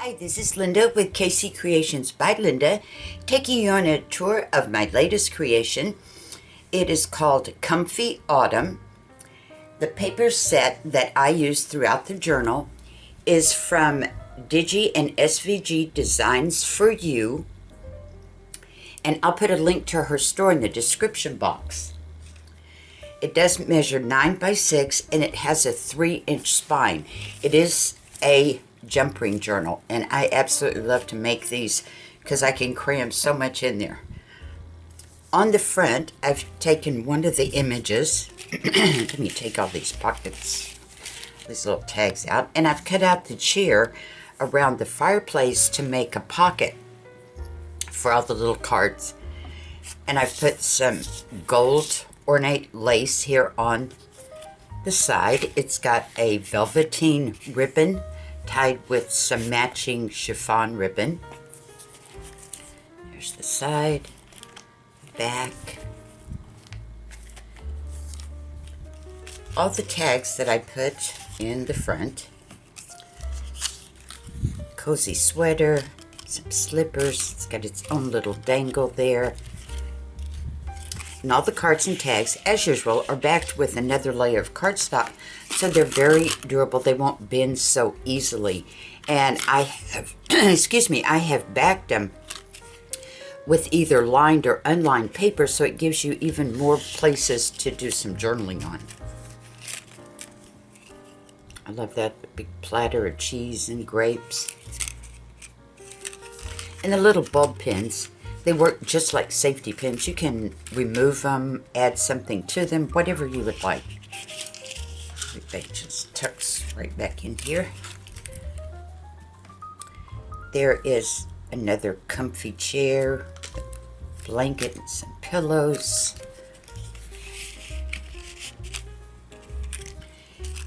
Hi, this is Linda with KC Creations by Linda, taking you on a tour of my latest creation. It is called Comfy Autumn. The paper set that I use throughout the journal is from Digi and SVG Designs for You, and I'll put a link to her store in the description box. It does measure 9 by 6 and it has a 3-inch spine. It is a jump ring journal, and I absolutely love to make these because I can cram so much in there. On the front, I've taken one of the images. Let me take all these pockets, these little tags out, and I've cut out the chair around the fireplace to make a pocket for all the little cards. And I've put some gold ornate lace here on the side. It's got a velveteen ribbon tied with some matching chiffon ribbon. There's the side, back. All the tags that I put in the front. Cozy sweater, some slippers. It's got its own little dangle there. And all the cards and tags, as usual, are backed with another layer of cardstock, so they're very durable. They won't bend so easily. And I have, I have backed them with either lined or unlined paper, so it gives you even more places to do some journaling on. I love that big platter of cheese and grapes. And the little bulb pins. They work just like safety pins. You can remove them, add something to them, whatever you would like. It just tucks right back in here. There is another comfy chair, blanket and some pillows.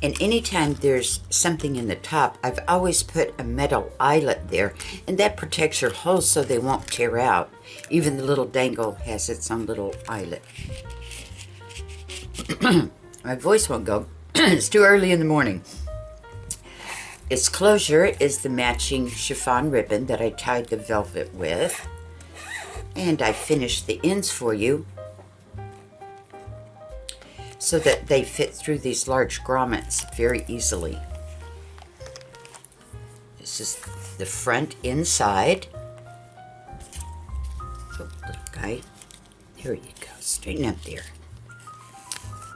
And anytime there's something in the top, I've always put a metal eyelet there, and that protects your holes so they won't tear out. Even the little dangle has its own little eyelet. My voice won't go. It's too early in the morning. Its closure is the matching chiffon ribbon that I tied the velvet with. And I finished the ends for you so that they fit through these large grommets very easily. This is the front inside. Oh, little guy. There you go. Straighten up there.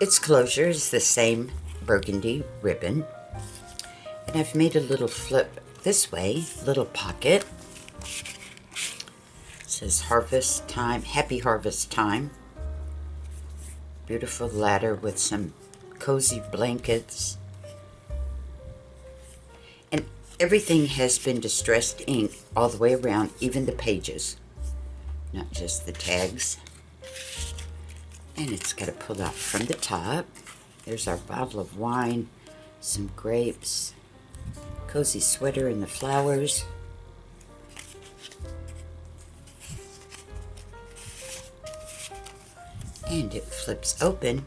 Its closure is the same burgundy ribbon. And I've made a little flip this way, little pocket. It says harvest time, happy harvest time. Beautiful ladder with some cozy blankets. And everything has been distressed ink all the way around, even the pages, not just the tags. And it's got a pull out from the top. There's our bottle of wine, some grapes, cozy sweater and the flowers. And it flips open.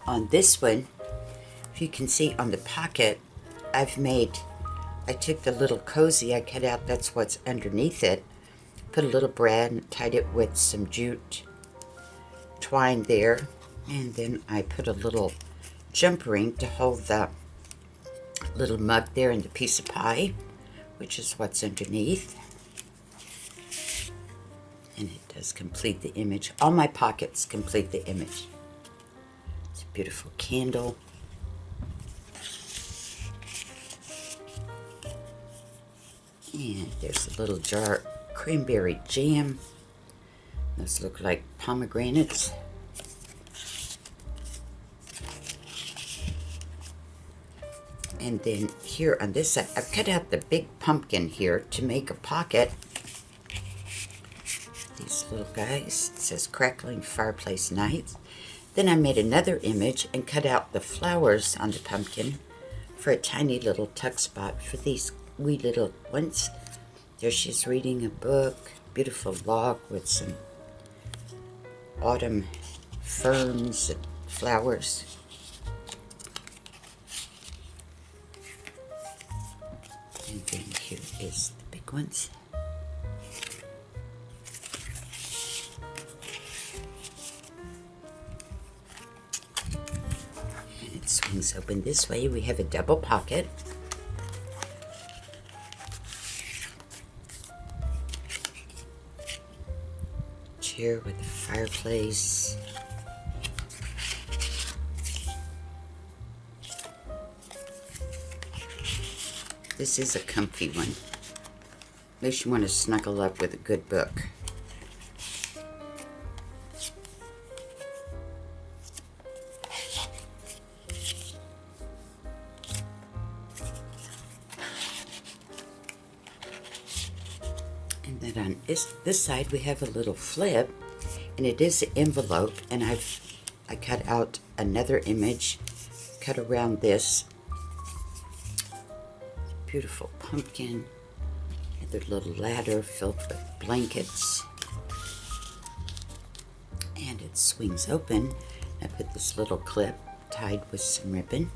On this one, if you can see on the pocket, I took the little cozy I cut out, that's what's underneath it, put a little brad and tied it with some jute twine there, and then I put a little jump ring to hold the little mug there and the piece of pie, which is what's underneath. And it does complete the image. All my pockets complete the image. It's a beautiful candle. And there's a little jar of cranberry jam. Those look like pomegranates. And then here on this side, I've cut out the big pumpkin here to make a pocket. These little guys, it says crackling fireplace nights. Then I made another image and cut out the flowers on the pumpkin for a tiny little tuck spot for these wee little ones. There she's reading a book, beautiful log with some autumn ferns and flowers. And then here is the big ones. And it swings open this way. We have a double pocket. Chair with a fireplace. This is a comfy one. Unless you want to snuggle up with a good book. And then on this side we have a little flip, and it is an envelope, and I cut out another image, cut around this. Beautiful pumpkin, another little ladder filled with blankets, and it swings open. I put this little clip tied with some ribbon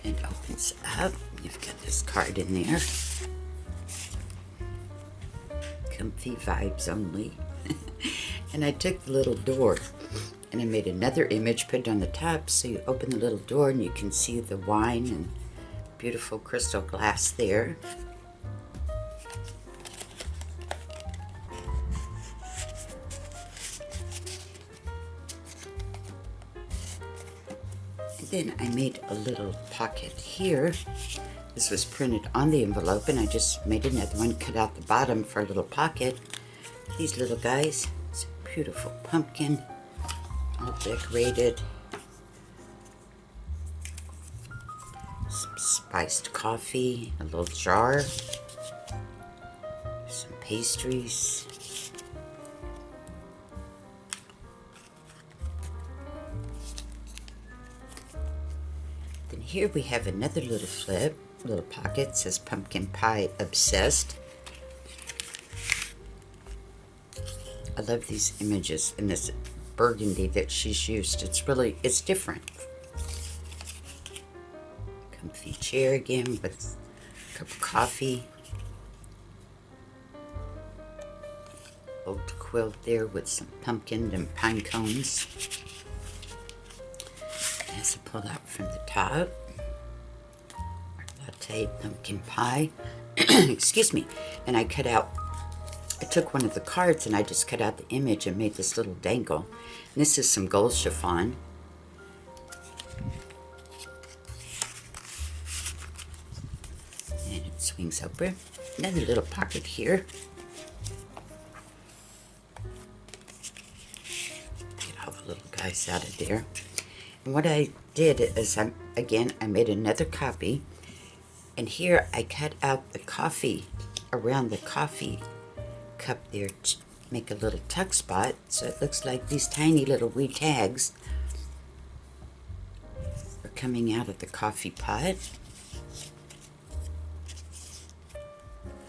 and opens up. You've got this card in there. Comfy vibes only. And I took the little door and I made another image, put it on the top, so you open the little door and you can see the wine and beautiful crystal glass there. And then I made a little pocket here. This was printed on the envelope, and I just made another one, cut out the bottom for a little pocket. These little guys, it's a beautiful pumpkin, all decorated. Some spiced coffee, a little jar, some pastries. Then here we have another little flip, little pocket, it says pumpkin pie obsessed. I love these images and this burgundy that she's used. It's different. Comfy chair again with a cup of coffee. Old quilt there with some pumpkin and pine cones. As I pull out from the top, our latte pumpkin pie. Excuse me. And I took one of the cards and I just cut out the image and made this little dangle. And this is some gold chiffon. And it swings open. Another little pocket here. Get all the little guys out of there. And what I did is, I made another copy. And here I cut out the coffee around the coffee cup there to make a little tuck spot, so it looks like these tiny little wee tags are coming out of the coffee pot.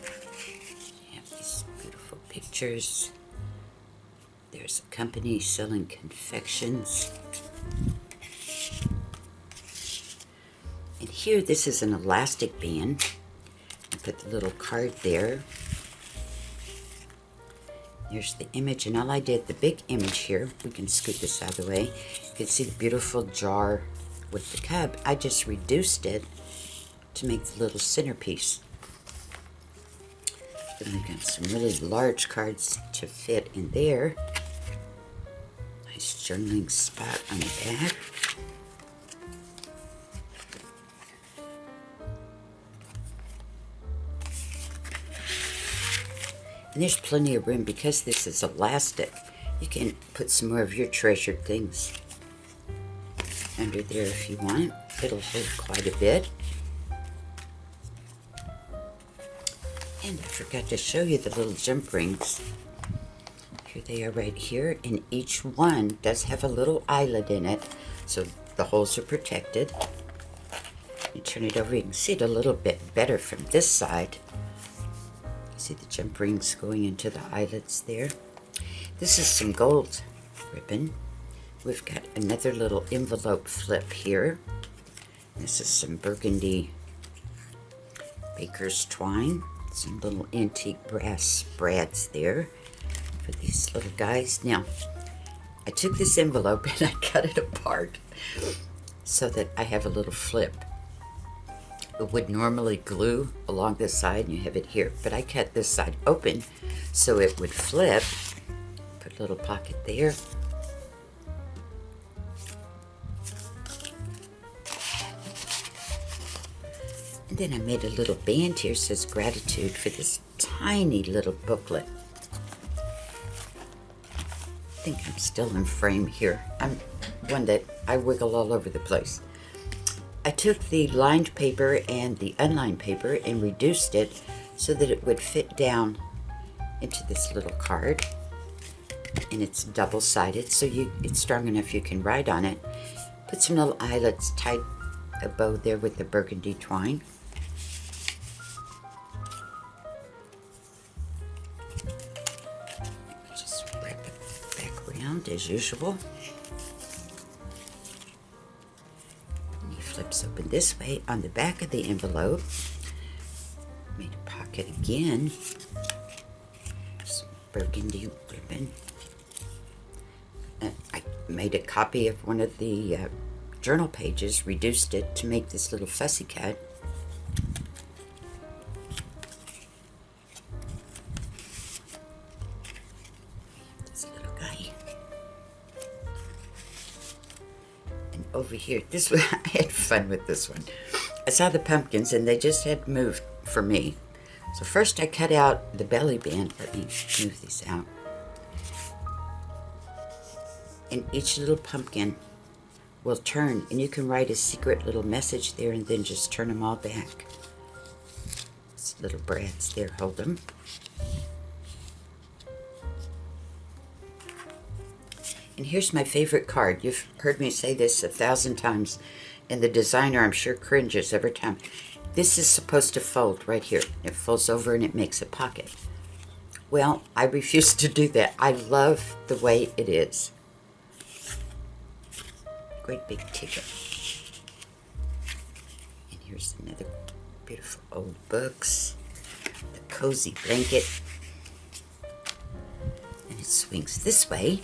You have these beautiful pictures. There's a company selling confections. And here, this is an elastic band. I put the little card there. Here's the image, and all I did, the big image here, we can scoot this out of the way. You can see the beautiful jar with the cup. I just reduced it to make the little centerpiece. Then we got some really large cards to fit in there. Nice journaling spot on the back. And there's plenty of room because this is elastic. You can put some more of your treasured things under there if you want. It'll hold quite a bit. And I forgot to show you the little jump rings. Here they are right here, and each one does have a little eyelet in it, so the holes are protected. You turn it over, you can see it a little bit better from this side. See the jump rings going into the eyelets there. This is some gold ribbon. We've got another little envelope flip here. This is some burgundy baker's twine. Some little antique brass brads there for these little guys. Now, I took this envelope and I cut it apart so that I have a little flip. It would normally glue along this side and you have it here, but I cut this side open so it would flip. Put a little pocket there. And then I made a little band here, says gratitude for this tiny little booklet. I think I'm still in frame here. I'm one that I wiggle all over the place. I took the lined paper and the unlined paper and reduced it so that it would fit down into this little card. And it's double-sided, so it's strong enough you can write on it. Put some little eyelets, tied a bow there with the burgundy twine. Just wrap it back around as usual. And he flips open this way. On the back of the envelope, made a pocket again. Some burgundy ribbon. I made a copy of one of the journal pages, reduced it to make this little fussy cut. This little guy. And over here, this one, I had fun with this one. I saw the pumpkins and they just had moved for me. So first I cut out the belly band. Let me move these out. And each little pumpkin will turn, and you can write a secret little message there and then just turn them all back. These little brads there, hold them. And here's my favorite card. You've heard me say this 1,000 times, and the designer, I'm sure, cringes every time. This is supposed to fold right here. It folds over and it makes a pocket. Well, I refuse to do that. I love the way it is. Great big ticket. And here's another beautiful old books. The cozy blanket. And it swings this way.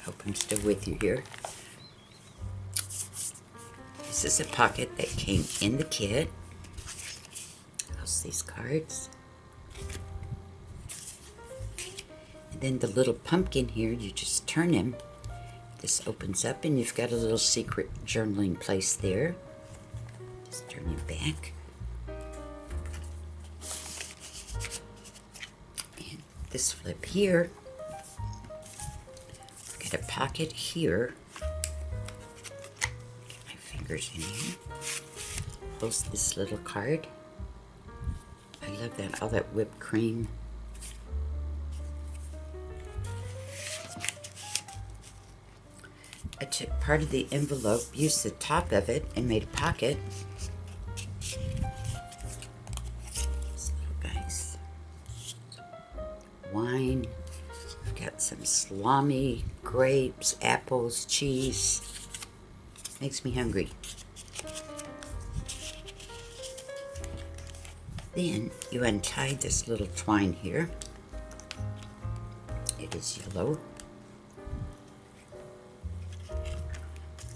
Hope I'm still with you here. This is a pocket that came in the kit. How's these cards? And then the little pumpkin here, you just turn him. This opens up and you've got a little secret journaling place there. Just turn it back. And this flip here, got a pocket here. Get my fingers in here. Holds this little card. I love that, all that whipped cream. I took part of the envelope, used the top of it, and made a pocket. These little guys. Wine. I've got some salami, grapes, apples, cheese. Makes me hungry. Then you untie this little twine here. It is yellow.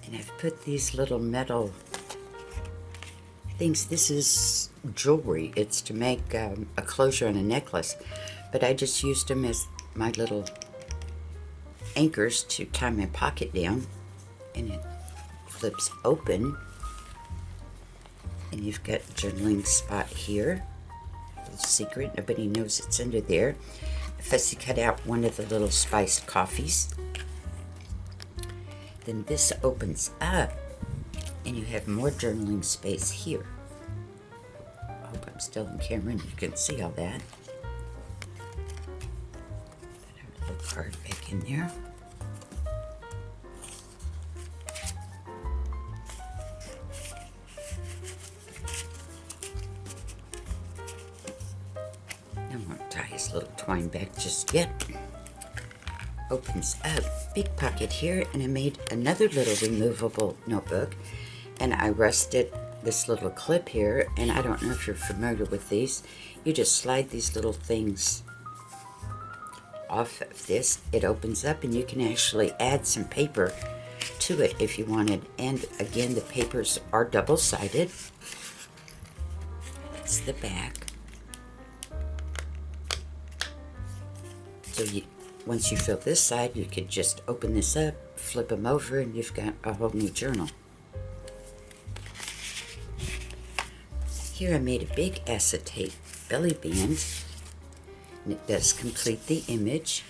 And I've put these little metal things. This is jewelry. It's to make a closure on a necklace. But I just used them as my little anchors to tie my pocket down. And it flips open. And you've got a journaling spot here. A little secret. Nobody knows it's under there. I fussy cut out one of the little spiced coffees. Then this opens up and you have more journaling space here. I hope I'm still in camera and you can see all that. Put our little card back in there. I won't tie his little twine back just yet. Opens up, big pocket here, and I made another little removable notebook, and I rusted this little clip here, and I don't know if you're familiar with these. You just slide these little things off of this. It opens up and you can actually add some paper to it if you wanted. And again, the papers are double-sided. That's the back. So once you fill this side, you could just open this up, flip them over, and you've got a whole new journal. Here I made a big acetate belly band, and it does complete the image.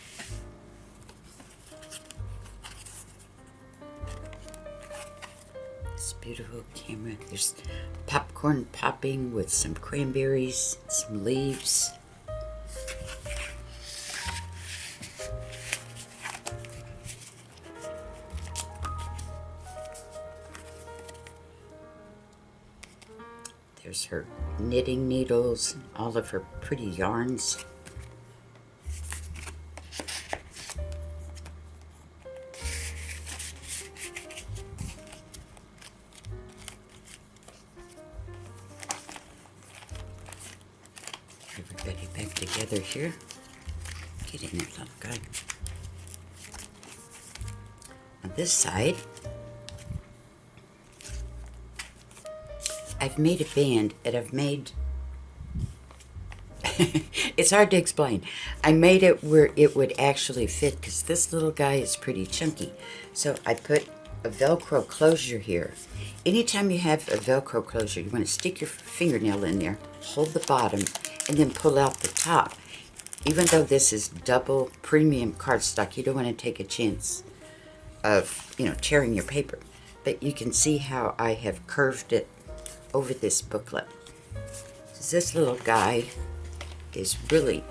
This beautiful camera. There's popcorn popping with some cranberries, some leaves. There's her knitting needles and all of her pretty yarns. Everybody back together here. Get in there, little guy. On this side, I've made a band and I've made, it's hard to explain. I made it where it would actually fit because this little guy is pretty chunky. So I put a Velcro closure here. Anytime you have a Velcro closure, you want to stick your fingernail in there, hold the bottom, and then pull out the top. Even though this is double premium cardstock, you don't want to take a chance of, tearing your paper. But you can see how I have curved it over this booklet. This little guy is really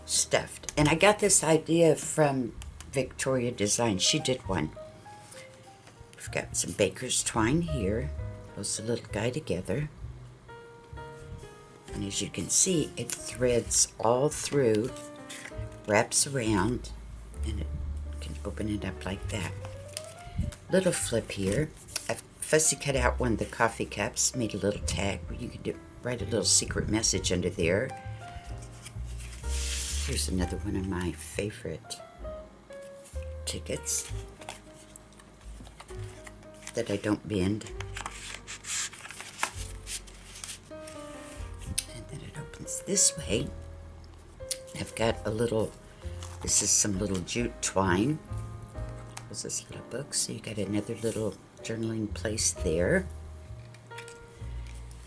stuffed. And I got this idea from Victoria Design. She did one. We've got some baker's twine here. Holds the little guy together. And as you can see, it threads all through, wraps around, and it can open it up like that. Little flip here. I've fussy cut out one of the coffee cups, made a little tag where you could write a little secret message under there. Here's another one of my favorite tickets that I don't bend. And then it opens this way. I've got a little, this is some little jute twine. There's this little book, so you got another little journaling place there.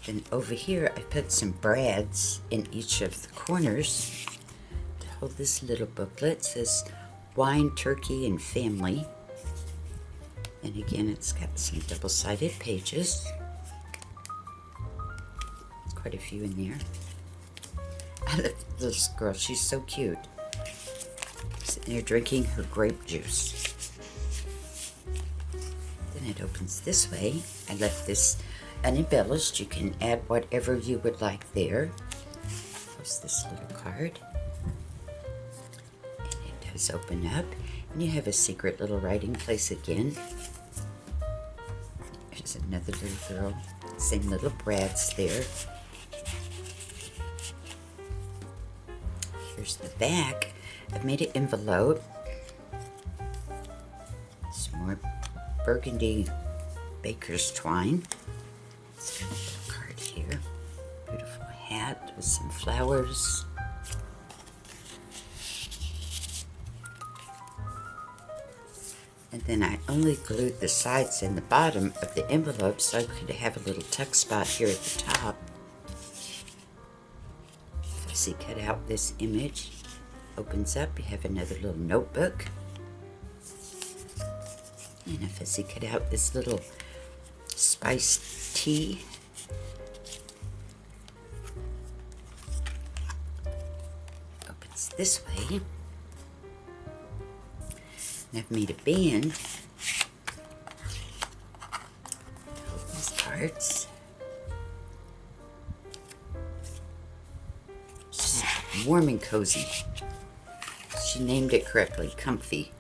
Then over here I put some brads in each of the corners to hold this little booklet. It says Wine, Turkey, and Family. And again, it's got some double-sided pages. There's quite a few in there. I love this girl, she's so cute. Sitting there drinking her grape juice. It opens this way. I left this unembellished. You can add whatever you would like there. There's this little card. And it does open up. And you have a secret little writing place again. There's another little girl. Same little brads there. Here's the back. I've made an envelope. Some more burgundy baker's twine. It's got a little card here. Beautiful hat with some flowers. And then I only glued the sides and the bottom of the envelope so I could have a little tuck spot here at the top. See, cut out this image. Opens up, you have another little notebook. And if I see cut out this little spiced tea. Opens this way. And I've made a band. Hold these cards. She's warm and cozy. She named it correctly, comfy.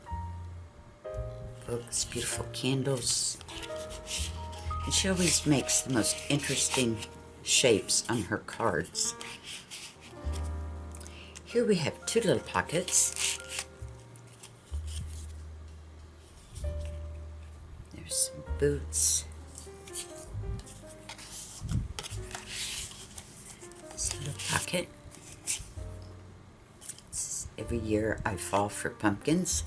Oh, these beautiful candles. And she always makes the most interesting shapes on her cards. Here we have two little pockets. There's some boots. This little pocket. Every year I fall for pumpkins.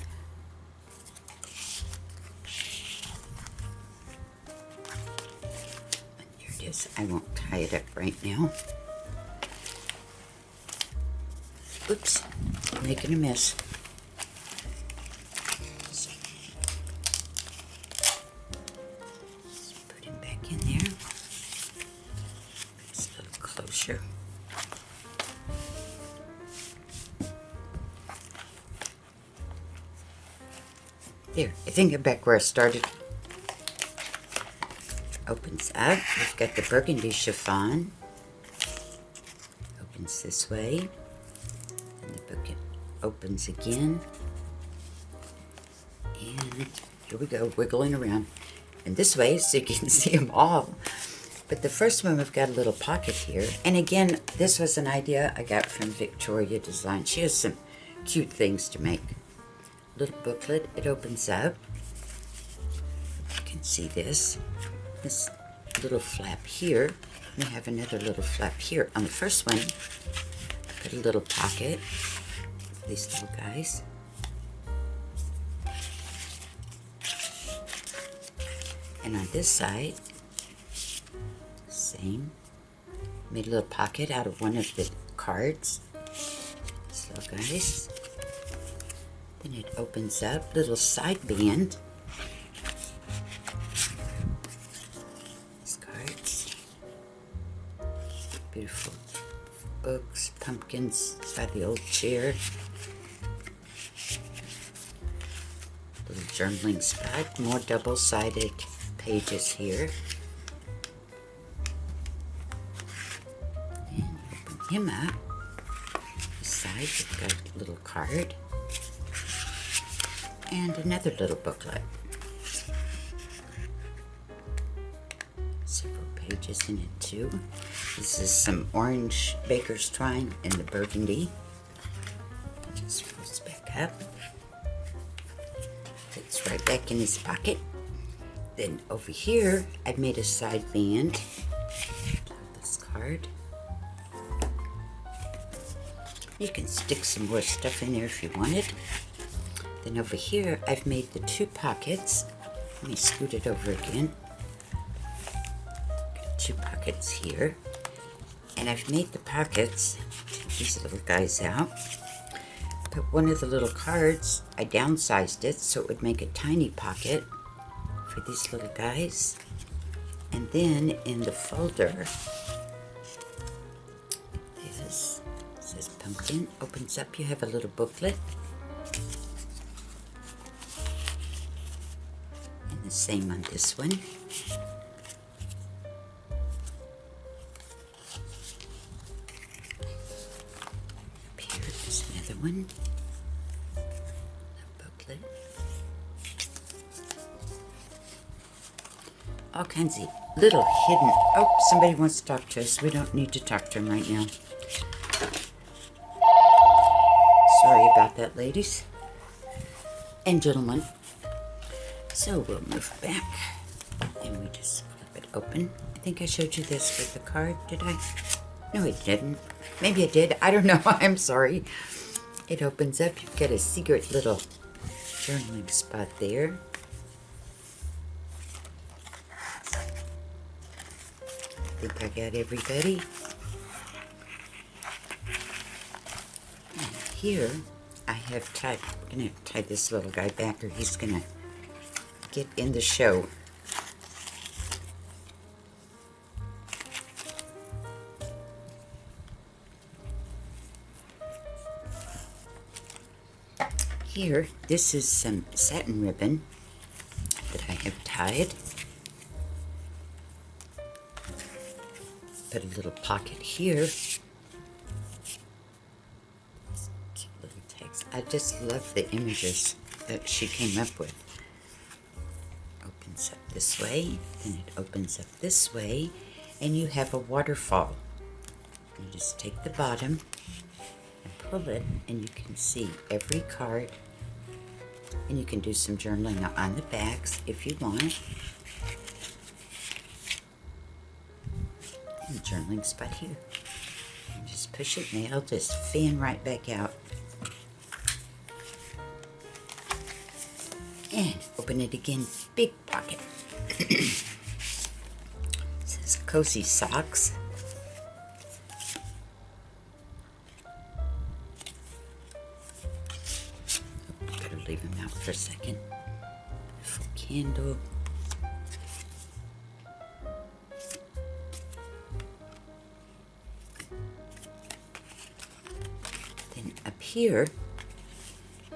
And here it is. I won't tie it up right now. Oops, I'm making a mess. So, let's put him back in there. It's a little closer. There, I think I'm back where I started. Opens up. We've got the burgundy chiffon. Opens this way. And the book opens again. And here we go, wiggling around. And this way, so you can see them all. But the first one, we've got a little pocket here. And again, this was an idea I got from Victoria Design. She has some cute things to make. Little booklet, it opens up. You can see this little flap here. We have another little flap here. On the first one, put a little pocket, these little guys. And on this side, same. Made a little pocket out of one of the cards. These little guys. Then it opens up, little side band. These cards. Beautiful books, pumpkins by the old chair. Little journaling spot, more double-sided pages here. And open him up. This side, we've got a little card. And another little booklet. Several pages in it too. This is some orange baker's twine in the burgundy. Just folds back up. Fits right back in his pocket. Then over here, I've made a side band of this card. You can stick some more stuff in there if you wanted. Then over here, I've made the two pockets. Let me scoot it over again. Got two pockets here. And I've made the pockets, take these little guys out. Put one of the little cards, I downsized it so it would make a tiny pocket for these little guys. And then in the folder, this says pumpkin, opens up, you have a little booklet. The same on this one. Up here is another one. A booklet. All kinds of little hidden. Oh, somebody wants to talk to us. We don't need to talk to him right now. Sorry about that, ladies and gentlemen. So we'll move back and we just flip it open. I think I showed you this with the card, did I? No, I didn't. Maybe I did. I don't know. I'm sorry. It opens up. You've got a secret little journaling spot there. I think I got everybody. And here I have tied, I'm going to tie this little guy back or he's going to get in the show. Here, this is some satin ribbon that I have tied. Put a little pocket here. Cute little text. I just love the images that she came up with. Opens up this way, then it opens up this way, and you have a waterfall. You just take the bottom and pull it, and you can see every card, and you can do some journaling on the backs if you want. And the journaling spot here. And just push it, and it'll just fan right back out. And open it again, big pocket. It says Cozy Socks. Better leave them out for a second. Beautiful candle. Then up here,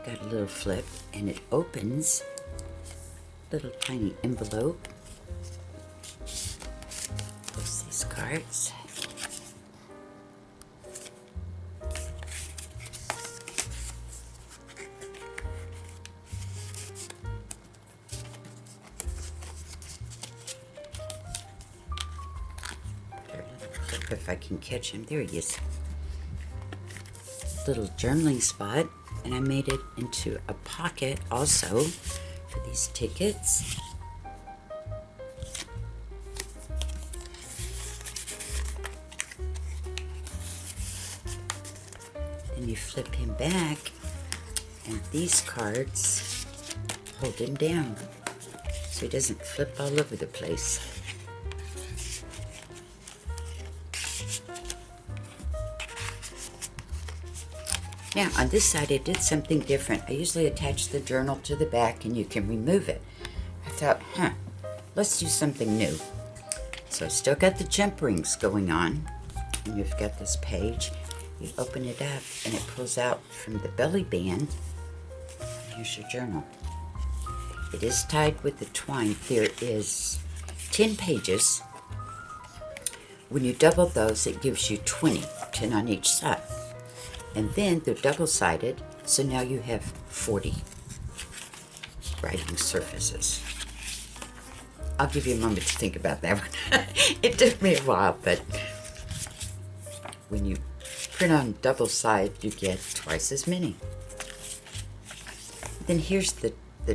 got a little flip, and it opens. Little tiny envelope. Close these cards. If I can catch him, there he is. Little journaling spot, and I made it into a pocket also for these tickets. Then you flip him back, and these cards hold him down so he doesn't flip all over the place. Now, on this side, I did something different. I usually attach the journal to the back and you can remove it. I thought, let's do something new. So I still got the jump rings going on. And you've got this page. You open it up and it pulls out from the belly band. Here's your journal. It is tied with the twine. There is 10 pages. When you double those, it gives you 20, 10 on each side. And then they're double-sided, so now you have 40 writing surfaces. I'll give you a moment to think about that one. It took me a while, but when you print on double side, you get twice as many. Then here's the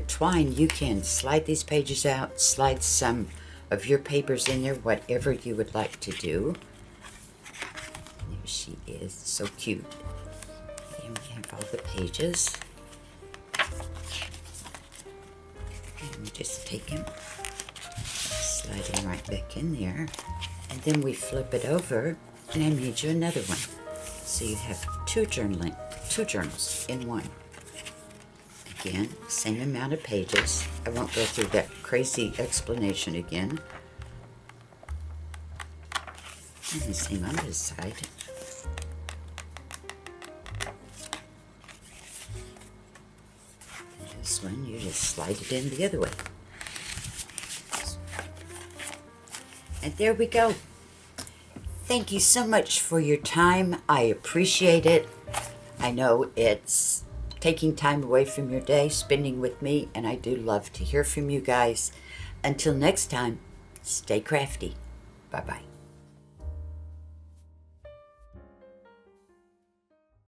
twine. You can slide these pages out, slide some of your papers in there, whatever you would like to do. There she is, so cute. And we have all the pages. And we just take them, slide them right back in there, and then we flip it over, and I made you another one. So you have two journals in one. Again, same amount of pages. I won't go through that crazy explanation again. And the same on this side. This one, you just slide it in the other way. And there we go. Thank you so much for your time. I appreciate it. I know it's taking time away from your day, spending with me, and I do love to hear from you guys. Until next time, stay crafty. Bye-bye.